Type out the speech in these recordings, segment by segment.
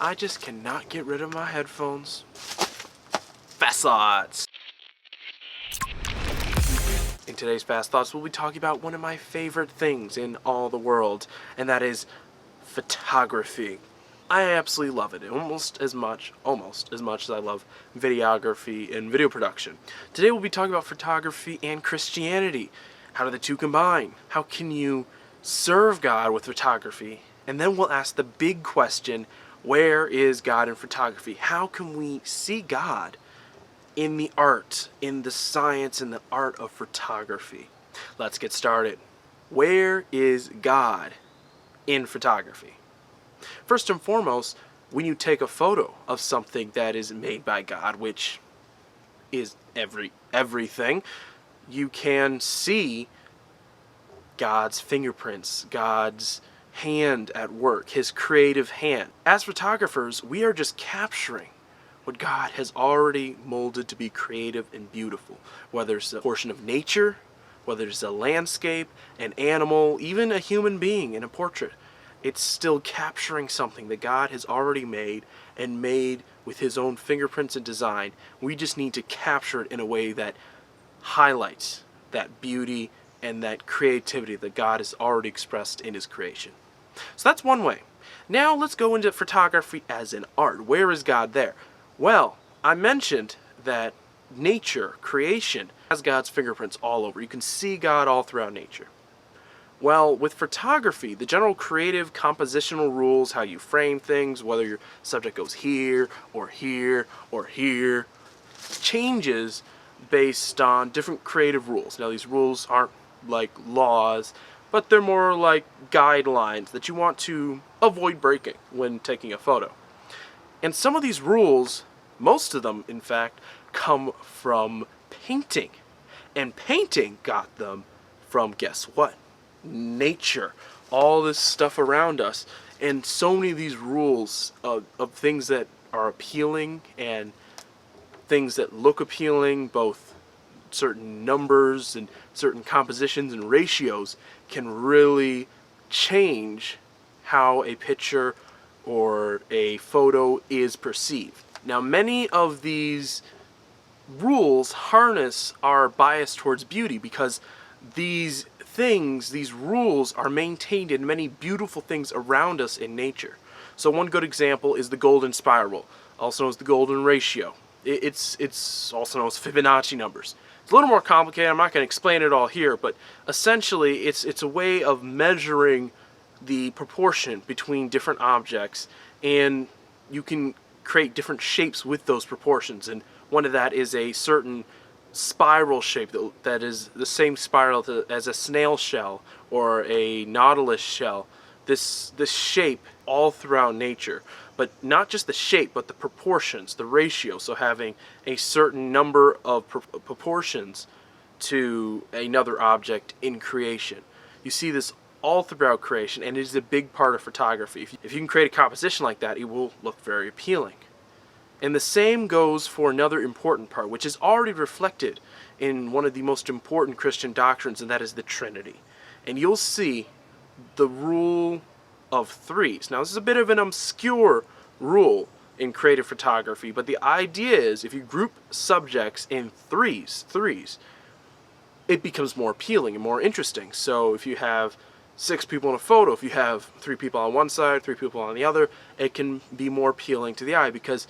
I just cannot get rid of my headphones. FastThoughts. In today's Fast Thoughts, we'll be talking about one of my favorite things in all the world, and that is photography. I absolutely love it, almost as much as I love videography and video production. Today we'll be talking about photography and Christianity. How do the two combine? How can you serve God with photography? And then we'll ask the big question, where is God in photography? How can we see God in the art, in the science and the art of photography? Let's get started. Where is God in photography? First and foremost, when you take a photo of something that is made by God, which is everything, you can see God's fingerprints, God's hand at work, His creative hand. As photographers, we are just capturing what God has already molded to be creative and beautiful, whether it's a portion of nature, whether it's a landscape, an animal, even a human being in a portrait. It's still capturing something that God has already made and made with His own fingerprints and design. We just need to capture it in a way that highlights that beauty and that creativity that God has already expressed in His creation. So that's one way. Now let's go into photography as an art. Where is God there? Well, I mentioned that nature, creation, has God's fingerprints all over. You can see God all throughout nature. Well, with photography, the general creative compositional rules, how you frame things, whether your subject goes here, or here, or here, changes based on different creative rules. Now, these rules aren't like laws, but they're more like guidelines that you want to avoid breaking when taking a photo. And some of these rules, most of them, in fact, come from painting. And painting got them from, guess what? Nature. All this stuff around us. And so many of these rules of things that are appealing and things that look appealing, both certain numbers and certain compositions and ratios, can really change how a picture or a photo is perceived. Now, many of these rules harness our bias towards beauty because these rules are maintained in many beautiful things around us in nature. So one good example is the golden spiral, also known as the golden ratio. It's also known as Fibonacci numbers. It's a little more complicated. I'm not going to explain it all here, but essentially it's a way of measuring the proportion between different objects, and you can create different shapes with those proportions. And one of that is a certain spiral shape that is the same spiral as a snail shell or a nautilus shell. This shape all throughout nature, but not just the shape, but the proportions, the ratio. So having a certain number of proportions to another object in creation. You see this all throughout creation, and it is a big part of photography. If you can create a composition like that, it will look very appealing. And the same goes for another important part, which is already reflected in one of the most important Christian doctrines, and that is the Trinity. And you'll see the rule of threes. Now, this is a bit of an obscure rule in creative photography, but the idea is if you group subjects in threes, it becomes more appealing and more interesting. So if you have 6 people in a photo, if you have 3 people on one side, 3 people on the other, it can be more appealing to the eye because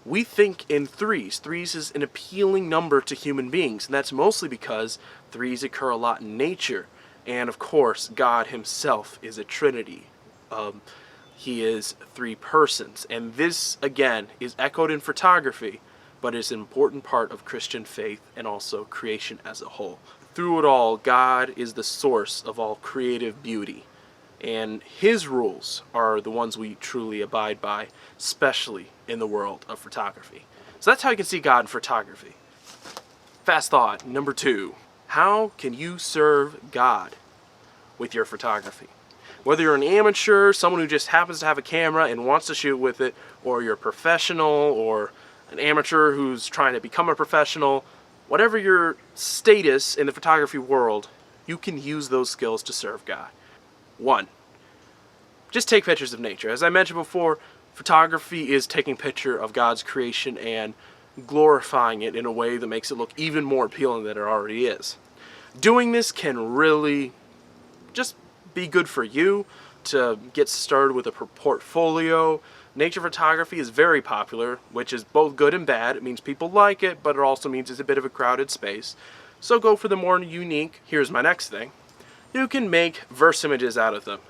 we think in threes. Threes is an appealing number to human beings, and that's mostly because threes occur a lot in nature. And of course, God Himself is a Trinity. He is 3 persons. And this, again, is echoed in photography, but is an important part of Christian faith and also creation as a whole. Through it all, God is the source of all creative beauty. And His rules are the ones we truly abide by, especially in the world of photography. So that's how you can see God in photography. Fast thought number 2. How can you serve God with your photography? Whether you're an amateur, someone who just happens to have a camera and wants to shoot with it, or you're a professional, or an amateur who's trying to become a professional, whatever your status in the photography world, you can use those skills to serve God. 1. Just take pictures of nature. As I mentioned before, Photography is taking a picture of God's creation and glorifying it in a way that makes it look even more appealing than it already is. Doing this can really just be good for you to get started with a portfolio. Nature photography is very popular, which is both good and bad. It means people like it, but it also means it's a bit of a crowded space. So go for the more unique. Here's my next thing. You can make verse images out of them.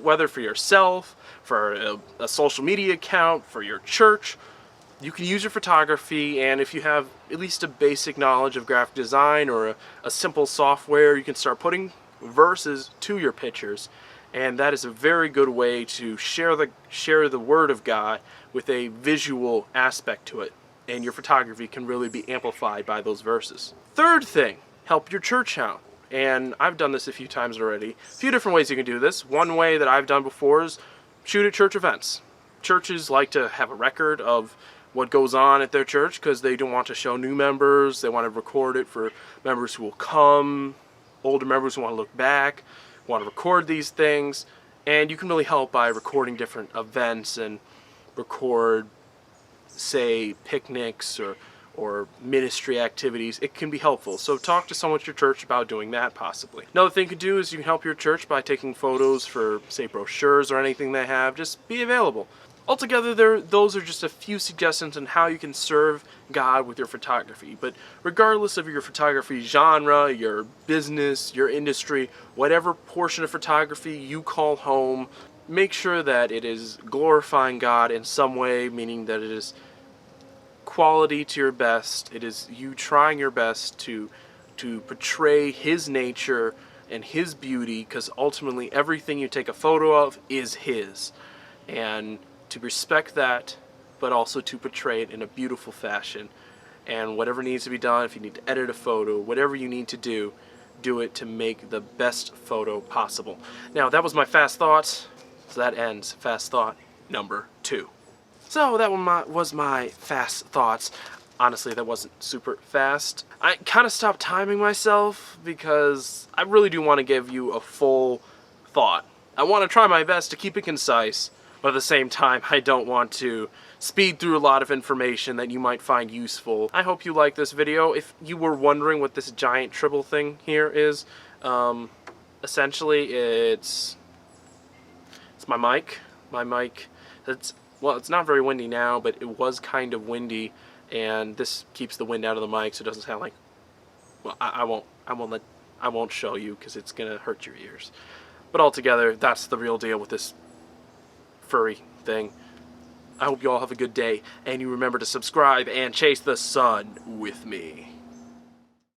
Whether for yourself, for a social media account, for your church, you can use your photography, and if you have at least a basic knowledge of graphic design or a simple software, you can start putting verses to your pictures, and that is a very good way to share the word of God with a visual aspect to it, and your photography can really be amplified by those verses. Third thing, help your church out. And I've done this a few times already. A few different ways you can do this. One way that I've done before is shoot at church events. Churches like to have a record of what goes on at their church because they don't want to show new members. They want to record it for members who will come, older members who want to look back, want to record these things. And you can really help by recording different events and record, say, picnics or ministry activities. It can be helpful. So talk to someone at your church about doing that possibly. Another thing you can do is you can help your church by taking photos for, say, brochures or anything they have. Just be available. Altogether, those are just a few suggestions on how you can serve God with your photography. But regardless of your photography genre, your business, your industry, whatever portion of photography you call home, make sure that it is glorifying God in some way, meaning that it is quality to your best. It is you trying your best to portray His nature and His beauty, because ultimately everything you take a photo of is His. And to respect that, but also to portray it in a beautiful fashion. And whatever needs to be done, if you need to edit a photo, whatever you need to do it to make the best photo possible. Now, that was my fast thoughts. So that ends fast thought number 2. So that was my fast thoughts. Honestly, that wasn't super fast. I kind of stopped timing myself because I really do want to give you a full thought. I want to try my best to keep it concise, but at the same time, I don't want to speed through a lot of information that you might find useful. I hope you like this video. If you were wondering what this giant triple thing here is, essentially it's my mic. My mic, well, it's not very windy now, but it was kind of windy, and this keeps the wind out of the mic so it doesn't sound like, well, I won't show you because it's gonna hurt your ears. But altogether, that's the real deal with this furry thing. I hope you all have a good day, and you remember to subscribe and chase the sun with me.